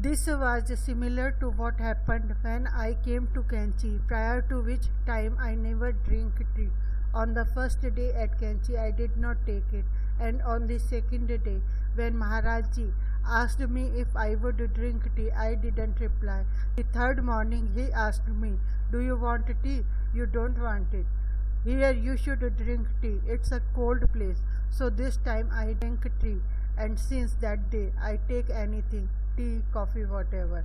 This was similar to what happened when I came to Kanchi, prior to which time I never drank tea. On the first day at Kanchi, I did not take it, and on the second day, when Maharajji asked me if I would drink tea, I didn't reply. The third morning, he asked me, "Do you want tea? You don't want it. Here you should drink tea. It's a cold place." So this time I drank tea, and since that day I take anything, tea, coffee, whatever.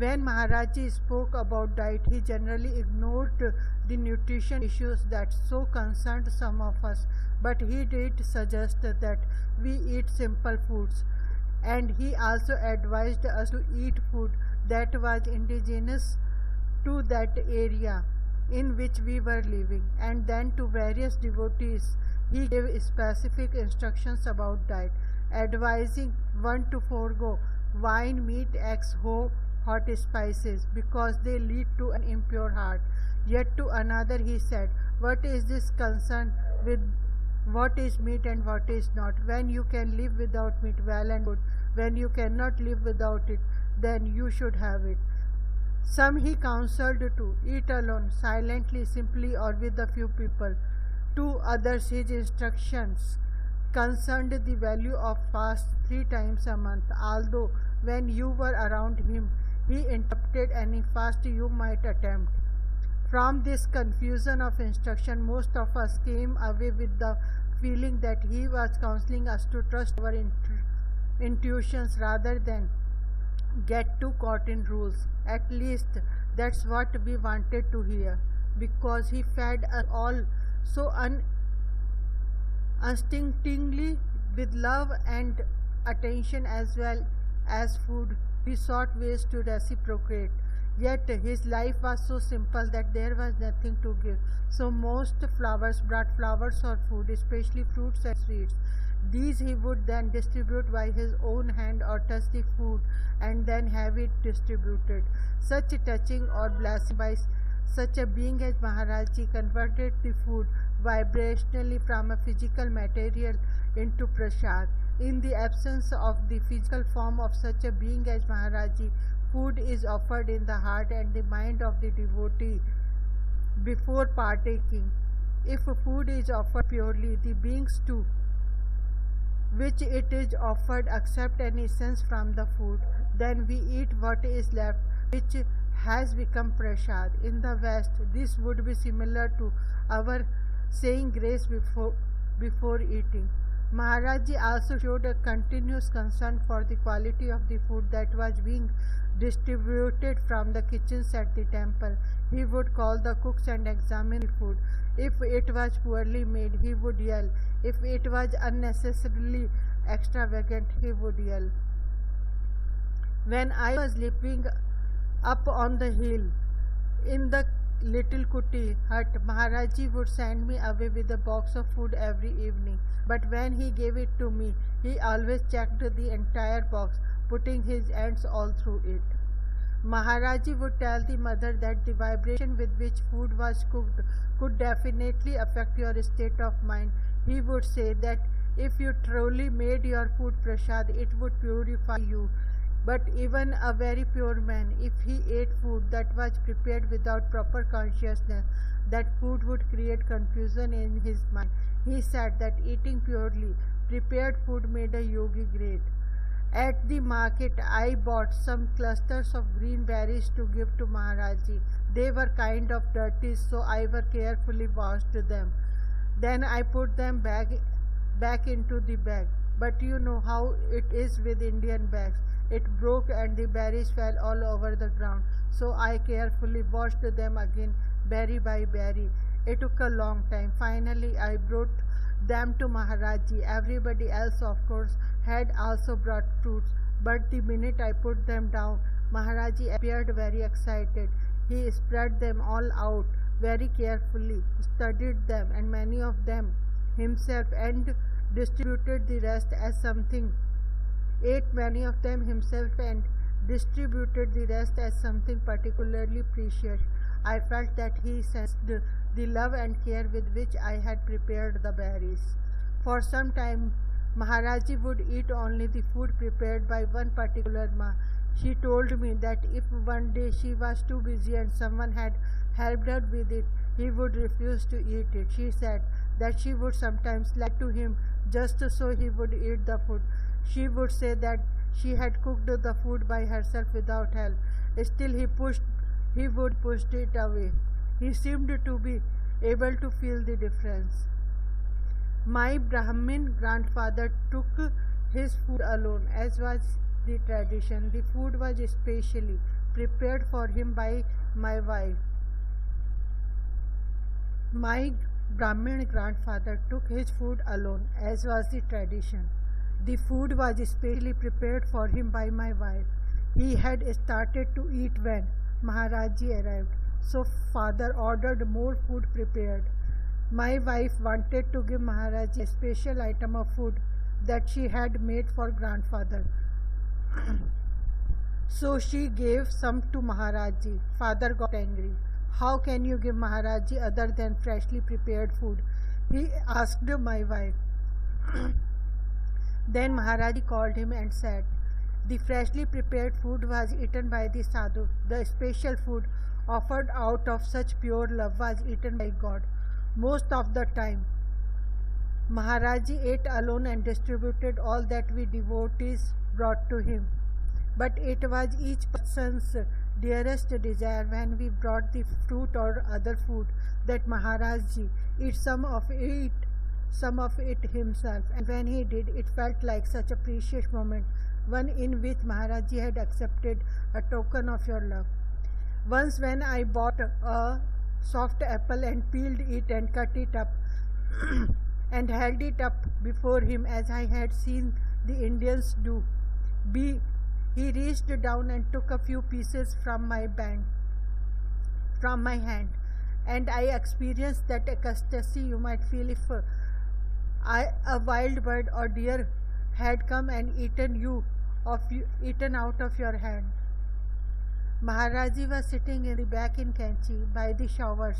When Maharajji spoke about diet, he generally ignored the nutrition issues that so concerned some of us, but he did suggest that we eat simple foods, and he also advised us to eat food that was indigenous to that area in which we were living. And then to various devotees he gave specific instructions about diet, advising one to forego wine, meat, eggs, hot spices, because they lead to an impure heart. Yet to another he said, "What is this concern with what is meat and what is not? When you can live without meat, well and good. When you cannot live without it, then you should have it." Some he counseled to eat alone, silently, simply, or with a few people. To others his instructions concerned the value of fast 3 times a month, although when you were around him, he interrupted any fast you might attempt. From this confusion of instruction, most of us came away with the feeling that he was counseling us to trust our intuitions rather than get too caught in rules. At least that's what we wanted to hear, because he fed us all so unstintingly with love and attention as well as food. We sought ways to reciprocate. Yet his life was so simple that there was nothing to give. So most flowers brought flowers or food, especially fruits and sweets. These he would then distribute by his own hand or touch the food and then have it distributed. Such touching or blessing by such a being as Maharajji converted the food vibrationally from a physical material into prasad. In the absence of the physical form of such a being as Maharajji, food is offered in the heart and the mind of the devotee before partaking. If food is offered purely, the beings too which it is offered accept an essence from the food. Then we eat what is left, which has become prasad. In the West, this would be similar to our saying grace before eating. Maharajji also showed a continuous concern for the quality of the food that was being distributed from the kitchens at the temple. He would call the cooks and examine the food. If it was poorly made, he would yell. If it was unnecessarily extravagant, he would yell. When I was living up on the hill in the little kuti hut, Maharajji would send me away with a box of food every evening. But when he gave it to me, he always checked the entire box, putting his hands all through it. Maharajji would tell the mother that the vibration with which food was cooked could definitely affect your state of mind. He would say that if you truly made your food prasad, it would purify you. But even a very pure man, if he ate food that was prepared without proper consciousness, that food would create confusion in his mind. He said that eating purely prepared food made a yogi great. At the market, I bought some clusters of green berries to give to Maharajji. They were kind of dirty, so I carefully washed them. Then I put them back into the bag. But you know how it is with Indian bags. It broke and the berries fell all over the ground. So I carefully washed them again, berry by berry. It took a long time. Finally, I brought them to Maharajji. Everybody else, of course, had also brought fruits. But the minute I put them down, Maharajji appeared very excited. He spread them all out very carefully, studied them and many of them himself, and distributed the rest as something. Ate many of them himself and distributed the rest as something particularly precious. I felt that he sensed the love and care with which I had prepared the berries. For some time, Maharajji would eat only the food prepared by one particular ma. She told me that if one day she was too busy and someone had helped her with it, he would refuse to eat it. She said that she would sometimes lie to him just so he would eat the food. She would say that she had cooked the food by herself without help. Still he would push it away. He seemed to be able to feel the difference. My Brahmin grandfather took his food alone, as was the tradition. The food was specially prepared for him by my wife. My Brahmin grandfather took his food alone, as was the tradition. The food was specially prepared for him by my wife. He had started to eat when Maharaji arrived, so father ordered more food prepared. My wife wanted to give Maharaji a special item of food that she had made for grandfather. So she gave some to Maharaji. Father got angry. How can you give Maharaji other than freshly prepared food? He asked my wife. Then Maharaji called him and said, the freshly prepared food was eaten by the sadhu. The special food offered out of such pure love was eaten by God. Most of the time, Maharaji ate alone and distributed all that we devotees brought to him. But it was each person's dearest desire when we brought the fruit or other food that Maharaji eat some of it himself, and when he did, it felt like such a precious moment, one in which Maharaji had accepted a token of your love. Once when I bought a soft apple and peeled it and cut it up and held it up before him as I had seen the Indians do, he reached down and took a few pieces from my hand, and I experienced that ecstasy you might feel if a wild bird or deer had come and eaten out of your hand. Maharaji was sitting in the back in Kanchi by the showers.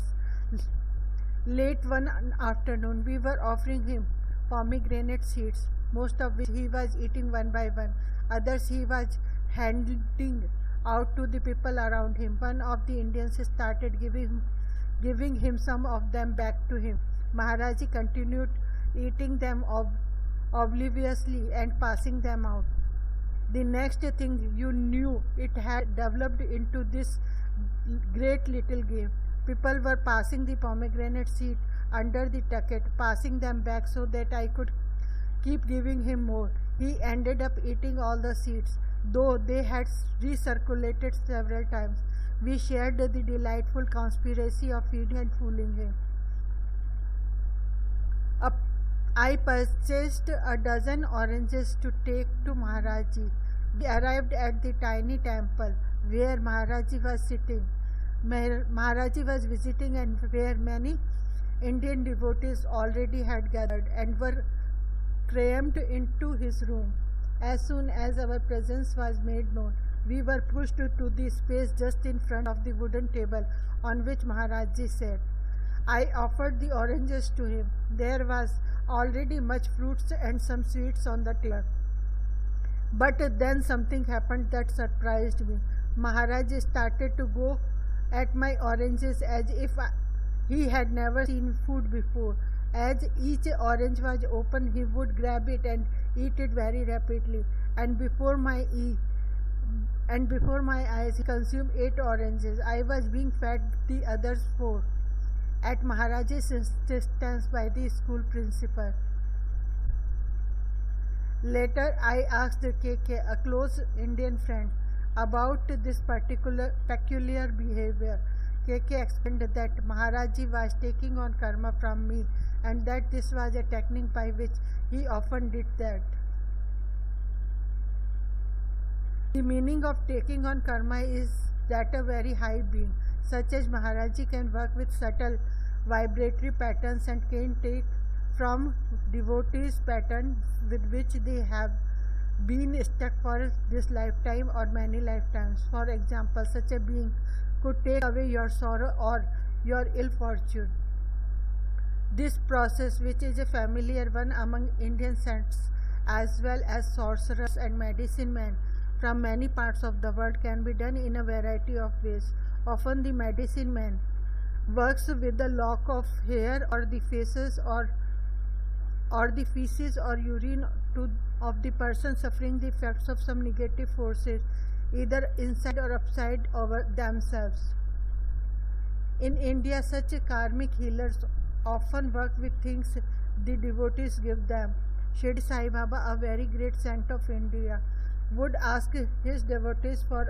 Late one afternoon, we were offering him pomegranate seeds, most of which he was eating one by one. Others he was handing out to the people around him. One of the Indians started giving him some of them back to him. Maharaji continued eating them obliviously and passing them out. The next thing you knew, it had developed into this great little game. People were passing the pomegranate seed under the tucket, passing them back so that I could keep giving him more. He ended up eating all the seeds, though they had recirculated several times. We shared the delightful conspiracy of feeding and fooling him. I purchased a dozen oranges to take to Maharaji. We arrived at the tiny temple where Maharaji was sitting. Maharaji was visiting and where many Indian devotees already had gathered and were crammed into his room. As soon as our presence was made known, we were pushed to the space just in front of the wooden table on which Maharaji sat. I offered the oranges to him. There was already much fruits and some sweets on the table. But then something happened that surprised me. Maharaji started to go at my oranges as if he had never seen food before. As each orange was open, he would grab it and eat it very rapidly. And before my eyes, he consumed 8 oranges. I was being fed the others 4 at Maharaji's insistence by the school principal. Later, I asked KK, a close Indian friend, about this peculiar behavior. KK explained that Maharaji was taking on karma from me and that this was a technique by which he often did that. The meaning of taking on karma is that a very high being, such as Maharaji, can work with subtle vibratory patterns and can take from devotees patterns with which they have been stuck for this lifetime or many lifetimes. For example, such a being could take away your sorrow or your ill fortune. This process, which is a familiar one among Indian saints as well as sorcerers and medicine men, from many parts of the world can be done in a variety of ways. Often the medicine man works with the lock of hair or the faces or the feces or urine of the person suffering the effects of some negative forces, either inside or outside over themselves. In India, such karmic healers often work with things the devotees give them. Shirdi Sai Baba, a very great saint of India, would ask his devotees for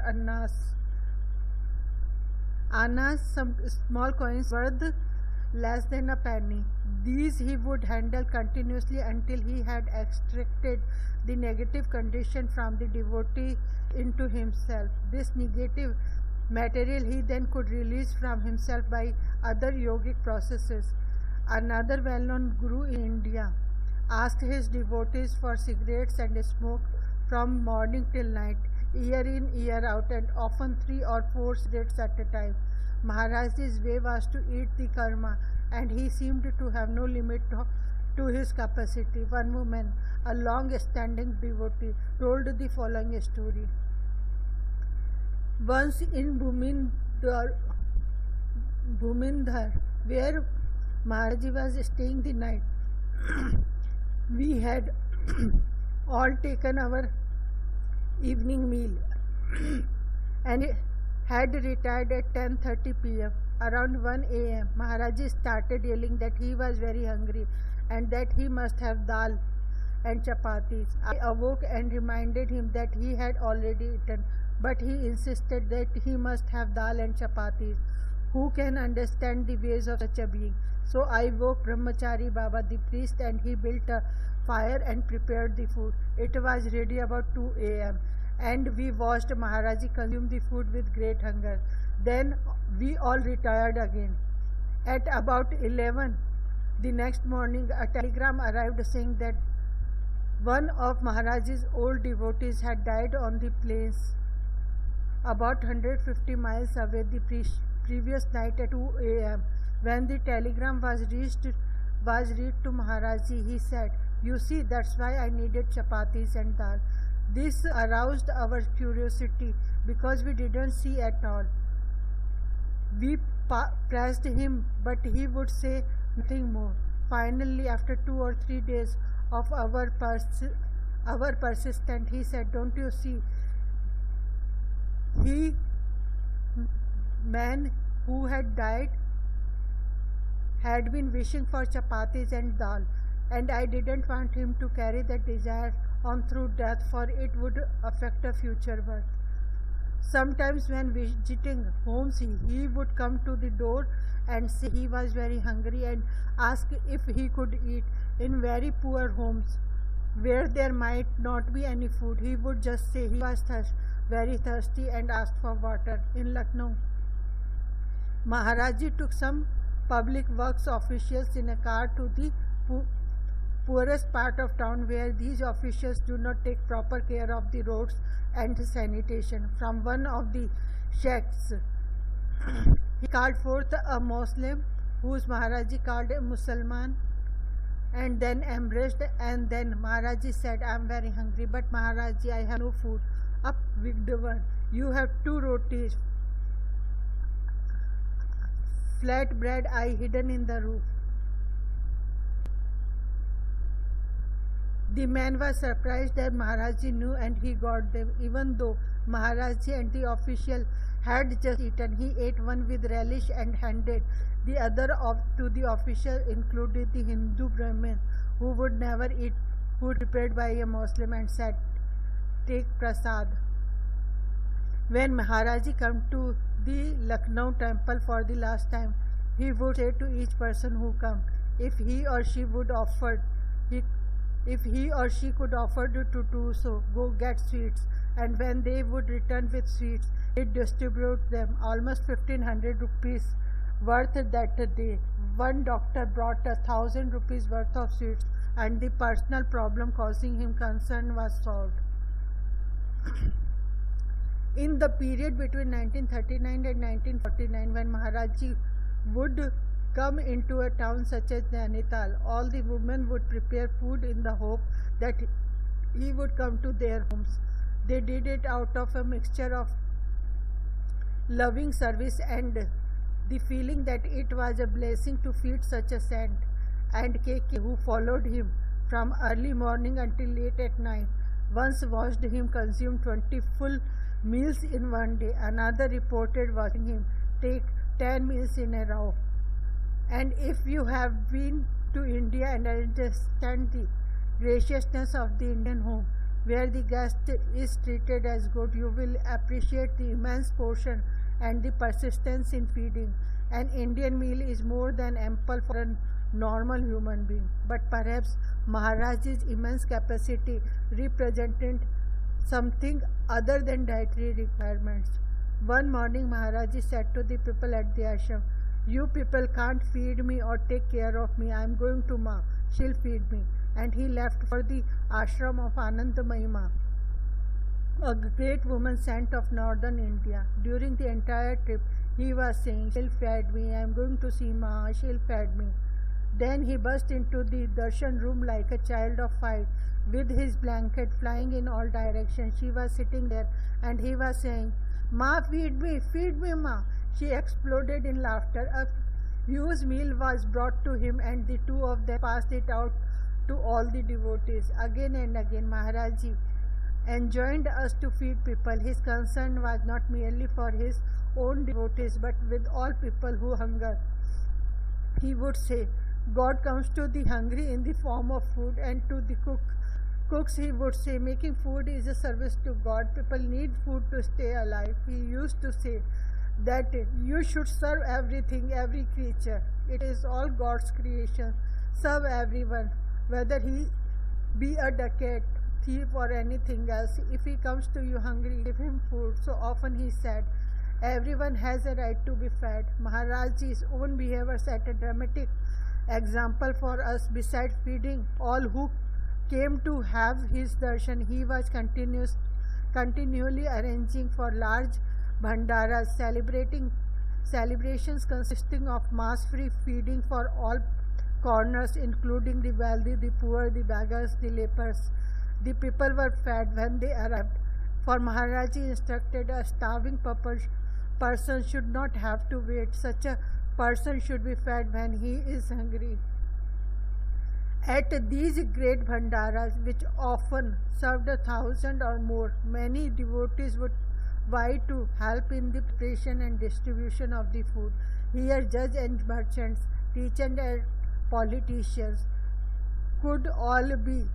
annas, some small coins worth less than a penny. These he would handle continuously until he had extracted the negative condition from the devotee into himself. This negative material he then could release from himself by other yogic processes. Another well-known guru in India asked his devotees for cigarettes and smoke from morning till night, year in, year out, and often 3 or 4 cigarettes at a time. Maharaj's way was to eat the karma, and he seemed to have no limit to his capacity. One woman, a long-standing devotee, told the following story. Once in Bhumindhar, where Maharaji was staying the night, we had all taken our evening meal and had retired at 10:30 p.m. Around 1 a.m., Maharaji started yelling that he was very hungry and that he must have dal and chapatis. I awoke and reminded him that he had already eaten, but he insisted that he must have dal and chapatis. Who can understand the ways of such a being? So I woke Brahmachari Baba, the priest, and he built a fire and prepared the food. It was ready about 2 a.m. and we watched Maharaji consume the food with great hunger. Then we all retired again. At about 11 the next morning, a telegram arrived saying that one of Maharaji's old devotees had died on the plains about 150 miles away the previous night at 2 a.m. When the telegram was read to Maharaji, he said, "You see, that's why I needed chapatis and dal." This aroused our curiosity because we didn't see at all. We pressed him, but he would say nothing more. Finally, after 2 or 3 days of our persistence, he said, "Don't you see, he man who had died had been wishing for chapatis and dal, and I didn't want him to carry that desire on through death, for it would affect a future birth." Sometimes when visiting homes, he would come to the door and say he was very hungry and ask if he could eat. In very poor homes where there might not be any food, he would just say he was very thirsty and asked for water. In Lucknow, Maharaji took some public works officials in a car to the poorest part of town, where these officials do not take proper care of the roads and sanitation. From one of the shacks, he called forth a Muslim, whose Maharaji called a Musalman, and then embraced, and then Maharaji said, "I am very hungry, but Maharaji, I have no food." "Up, wicked one, you have 2 rotis, flat bread I hidden in the roof." The man was surprised that Maharaji knew, and he got them. Even though Maharaji and the official had just eaten, he ate one with relish and handed the other to the official, including the Hindu Brahmin who would never eat food prepared by a Muslim, and said, "Take prasad." When Maharaji came to the Lucknow temple for the last time, he would say to each person who came, if he or she could afford to do so, go get sweets. And when they would return with sweets, he'd distribute them, almost 1,500 rupees worth that day. One doctor brought 1,000 rupees worth of sweets, and the personal problem causing him concern was solved. In the period between 1939 and 1949, when Maharaji would come into a town such as Nainital, all the women would prepare food in the hope that he would come to their homes. They did it out of a mixture of loving service and the feeling that it was a blessing to feed such a saint. And KK, who followed him from early morning until late at night, once watched him consume 20 full meals in one day. Another reported watching him take 10 meals in a row. And if you have been to India and understand the graciousness of the Indian home, where the guest is treated as good, you will appreciate the immense portion and the persistence in feeding. An Indian meal is more than ample for a normal human being, but perhaps Maharaj's immense capacity represented something other than dietary requirements. One morning Maharaji said to the people at the ashram, "You people can't feed me or take care of me. I am going to Ma. She'll feed me." And he left for the ashram of Anandamayi Ma, a great woman saint of northern India. During the entire trip, he was saying, "She'll feed me. I am going to see Ma. She'll feed me." Then he burst into the darshan room like a child of 5, with his blanket flying in all directions. She was sitting there and he was saying, "Ma, feed me, Ma." She exploded in laughter. A huge meal was brought to him and the two of them passed it out to all the devotees. Again and again Maharaji enjoined us to feed people. His concern was not merely for his own devotees but with all people who hunger. He would say, "God comes to the hungry in the form of food," and to the cooks he would say, "Making food is a service to God. People need food to stay alive." He used to say that you should serve everything, every creature. It is all God's creation. Serve everyone, whether he be a dacoit, thief or anything else. If he comes to you hungry, give him food. So often he said, everyone has a right to be fed. Maharaj's own behavior set a dramatic example for us. Besides feeding all who came to have his darshan, he was continually arranging for large bhandaras, celebrations consisting of mass-free feeding for all corners, including the wealthy, the poor, the beggars, the lepers. The people were fed when they arrived, for Maharaji instructed a starving person should not have to wait. Such a person should be fed when he is hungry. At these great bhandaras, which often served 1,000 or more, many devotees would vie to help in the preparation and distribution of the food. Here judges and merchants, teachers and politicians could all be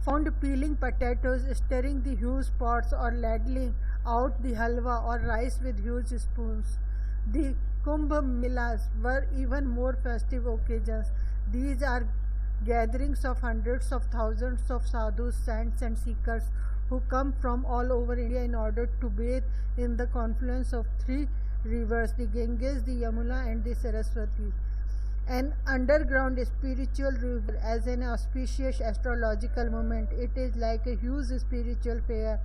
found peeling potatoes, stirring the huge pots, or ladling out the halwa or rice with huge spoons. The Kumbh Melas were even more festive occasions. These are gatherings of hundreds of thousands of sadhus, saints and seekers who come from all over India in order to bathe in the confluence of 3 rivers, the Ganges, the Yamuna and the Saraswati. An underground spiritual river as an auspicious astrological moment. It is like a huge spiritual fair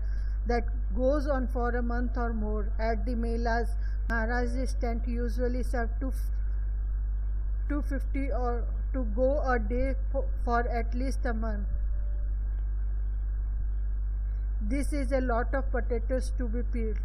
that goes on for a month or more. At the Melas, Maharaj's tent usually served 250 or to go a day for at least a month. This is a lot of potatoes to be peeled.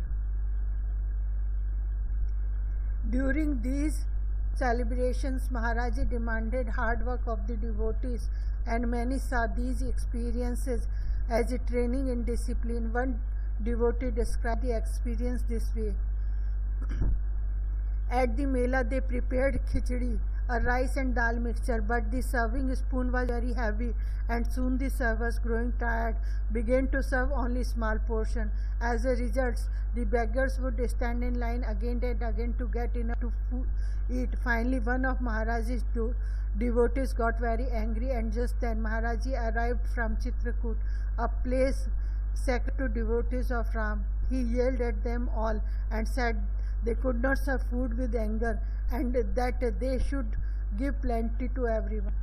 During these celebrations, Maharaji demanded hard work of the devotees, and many saw these experiences as a training in discipline. One devotee described the experience this way. At the Mela, they prepared khichdi, a rice and dal mixture, but the serving spoon was very heavy, and soon the servers, growing tired, began to serve only small portion. As a result, the beggars would stand in line again and again to get enough to eat. Finally, one of Maharaj's devotees got very angry, and just then Maharaji arrived from Chitrakoot, a place sacred to devotees of Ram. He yelled at them all and said they could not serve food with anger, and that they should give plenty to everyone.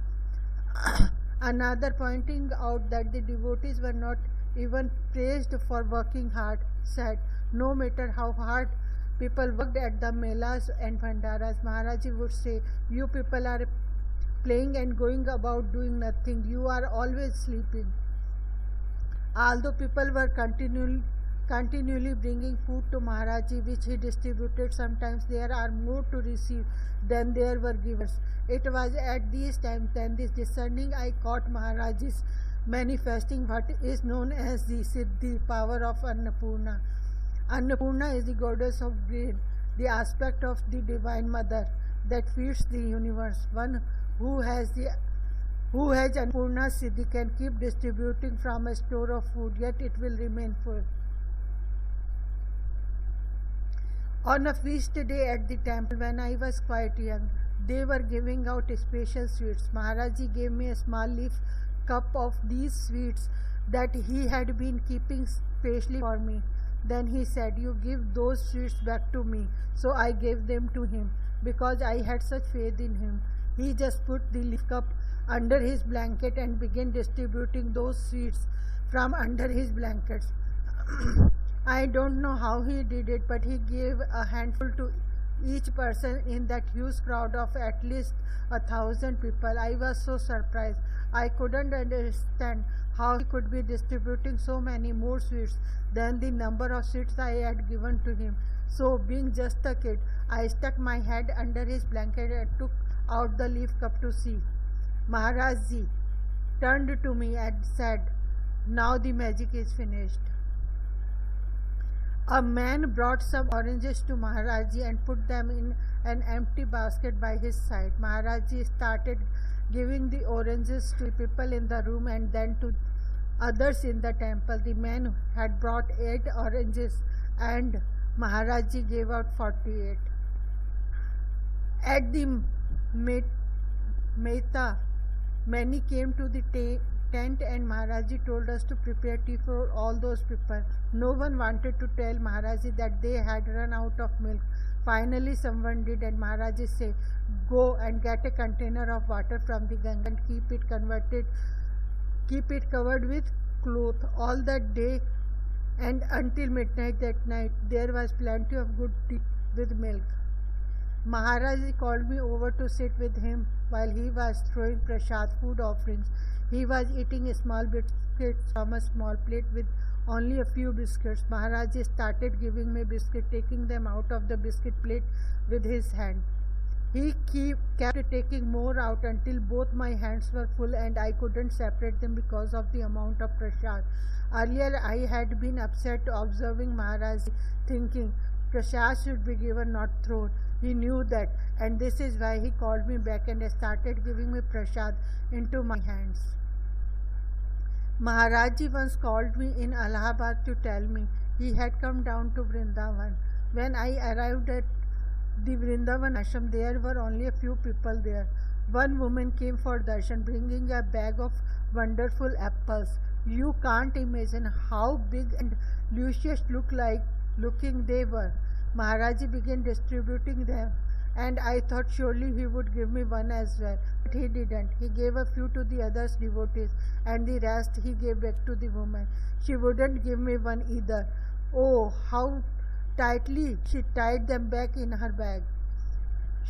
Another, pointing out that the devotees were not even praised for working hard, said, "No matter how hard people worked at the melas and bhandaras, Maharaji would say, 'You people are playing and going about doing nothing. You are always sleeping.'" Although people were continually bringing food to Maharaji, which he distributed, sometimes there are more to receive than there were givers. It was at these times then this discerning eye caught Maharaji's manifesting what is known as the Siddhi, power of Annapurna. Annapurna is the goddess of grain, the aspect of the Divine Mother that feeds the universe. One who has Annapurna Siddhi can keep distributing from a store of food, yet it will remain full. On a feast day at the temple when I was quite young, they were giving out special sweets. Maharaji gave me a small leaf cup of these sweets that he had been keeping specially for me. Then he said, "You give those sweets back to me." So I gave them to him because I had such faith in him. He just put the leaf cup under his blanket and began distributing those sweets from under his blankets. I don't know how he did it, but he gave a handful to each person in that huge crowd of at least 1,000 people. I was so surprised. I couldn't understand how he could be distributing so many more sweets than the number of sweets I had given to him. So, being just a kid, I stuck my head under his blanket and took out the leaf cup to see. Maharajji turned to me and said, "Now the magic is finished." A man brought some oranges to Maharaji and put them in an empty basket by his side. Maharaji started giving the oranges to people in the room and then to others in the temple. The man had brought 8 oranges and Maharaji gave out 48. At the Mehta, many came to the tent and Maharaji told us to prepare tea for all those people. No one wanted to tell Maharaji that they had run out of milk. Finally someone did and Maharaji said, "Go and get a container of water from the Ganga and keep it covered with cloth all that day and until midnight that night. There was plenty of good tea with milk." Maharaji called me over to sit with him while he was throwing prasad, food offerings. He was eating a small biscuits from a small plate with only a few biscuits. Maharaji started giving me biscuits, taking them out of the biscuit plate with his hand. He kept taking more out until both my hands were full and I couldn't separate them because of the amount of prasad. Earlier I had been upset observing Maharaji, thinking prasad should be given, not thrown. He knew that, and this is why he called me back and started giving me prasad into my hands. Maharaji once called me in Allahabad to tell me he had come down to Vrindavan. When I arrived at the Vrindavan ashram, there were only a few people there. One woman came for darshan, bringing a bag of wonderful apples. You can't imagine how big and luscious looking they were. Maharaji began distributing them, and I thought surely he would give me one as well. But he didn't. He gave a few to the others devotees, and the rest he gave back to the woman. She wouldn't give me one either. Oh, how tightly she tied them back in her bag.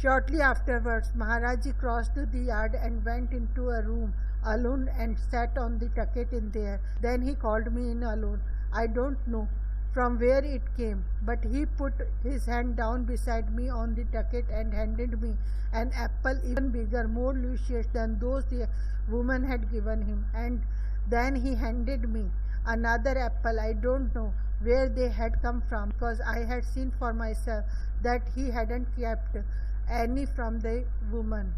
Shortly afterwards, Maharaji crossed the yard and went into a room alone and sat on the tucket in there. Then he called me in alone. I don't know from where it came, but he put his hand down beside me on the tucket and handed me an apple even bigger, more luscious than those the woman had given him. And then he handed me another apple. I don't know where they had come from, because I had seen for myself that he hadn't kept any from the woman.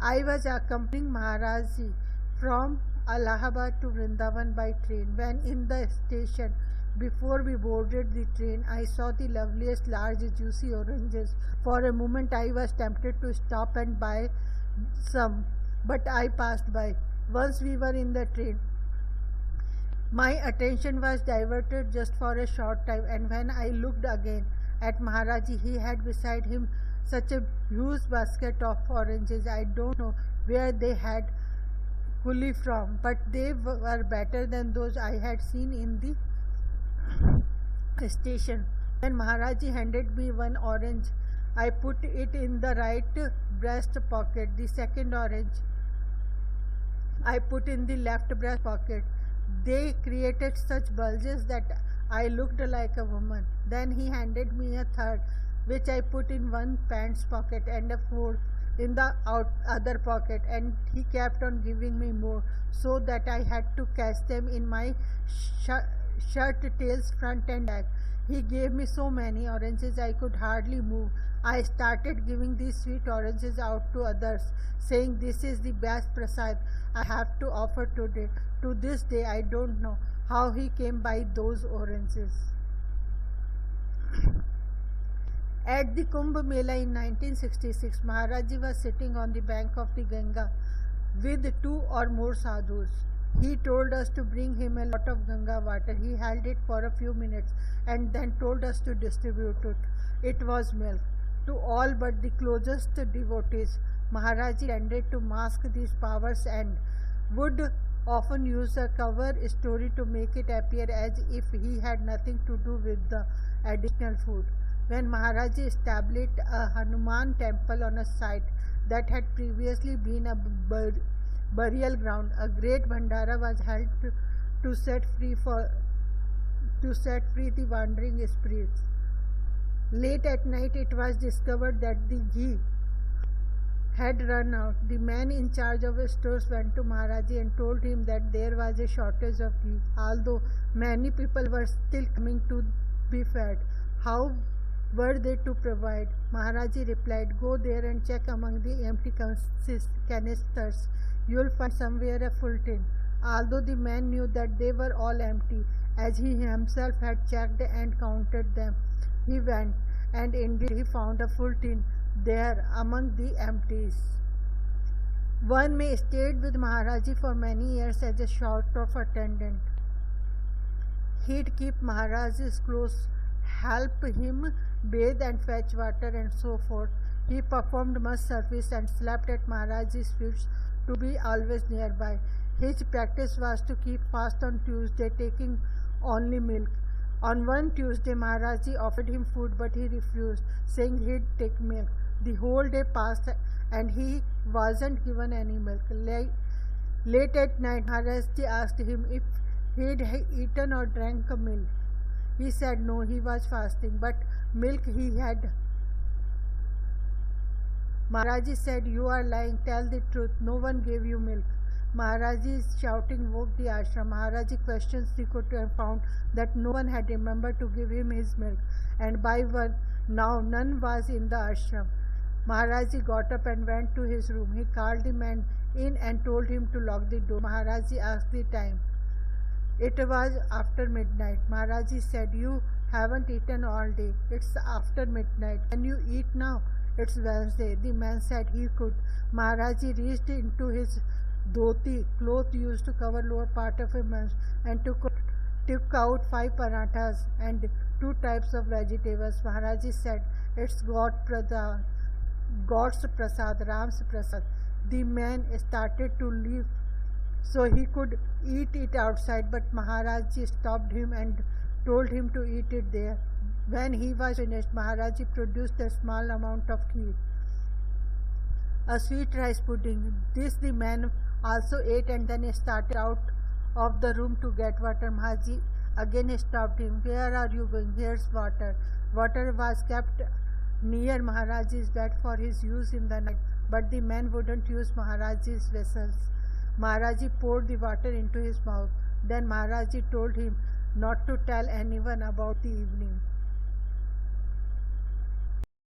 I was accompanying Maharaji from Allahabad to Vrindavan by train. When in the station, before we boarded the train, I saw the loveliest large juicy oranges. For a moment I was tempted to stop and buy some, but I passed by. Once we were in the train, my attention was diverted just for a short time, and when I looked again at Maharaji, he had beside him such a huge basket of oranges. I don't know where they had fully from, but they were better than those I had seen in the station. When Maharaji handed me one orange, I put it in the right breast pocket. The second orange I put in the left breast pocket. They created such bulges that I looked like a woman. Then he handed me a third, which I put in one pants pocket and a fourth in the other pocket, and he kept on giving me more, so that I had to catch them in my shirt tails front and back. He gave me so many oranges I could hardly move. I started giving these sweet oranges out to others, saying, "This is the best prasad I have to offer today." To this day, I don't know how he came by those oranges. At the Kumbh Mela in 1966, Maharaji was sitting on the bank of the Ganga with 2 or more sadhus. He told us to bring him a lot of Ganga water. He held it for a few minutes and then told us to distribute it. It was milk. To all but the closest devotees, Maharaji tended to mask these powers and would often use a cover story to make it appear as if he had nothing to do with the additional food. When Maharaji established a Hanuman temple on a site that had previously been a burial ground, a great bhandara was held to set free the wandering spirits. Late at night, it was discovered that the ghee had run out. The man in charge of stores went to Maharaji and told him that there was a shortage of ghee, although many people were still coming to be fed. How were they to provide? Maharaji replied, "Go there and check among the empty canisters. You'll find somewhere a full tin." Although the man knew that they were all empty, as he himself had checked and counted them, he went, and indeed he found a full tin there among the empties. One may stayed with Maharaji for many years as a sort of attendant. He'd keep Maharaji's clothes, help him bathe and fetch water, and so forth. He performed much service and slept at Maharaji's feet to be always nearby. His practice was to keep fast on Tuesday, taking only milk. On one Tuesday, Maharaji offered him food, but he refused, saying he'd take milk. The whole day passed and he wasn't given any milk. Late at night, Maharaji asked him if he'd eaten or drank milk. He said no, he was fasting, but milk he had. Maharaji said, "You are lying, tell the truth, no one gave you milk." Maharaji's shouting woke the ashram. Maharaji questioned secretly and found that no one had remembered to give him his milk, and by one now none was in the ashram. Maharaji got up and went to his room. He called the man in and told him to lock the door. Maharaji asked the time. It was after midnight. Maharaji said, "You haven't eaten all day. It's after midnight. Can you eat now? It's Wednesday." The man said he could. Maharaji reached into his dhoti, cloth used to cover lower part of a man, and took out 5 parathas and 2 types of vegetables. Maharaji said, "It's God's prasad, Ram's prasad." The man started to leave so he could eat it outside, but Maharaji stopped him and told him to eat it there. When he was finished, Maharaji produced a small amount of kheer, a sweet rice pudding. This the man also ate and then started out of the room to get water. Maharaji again stopped him. "Where are you going?" "Here's water." Water was kept near Maharaji's bed for his use in the night, but the man wouldn't use Maharaji's vessels. Maharaji poured the water into his mouth. Then Maharaji told him not to tell anyone about the evening.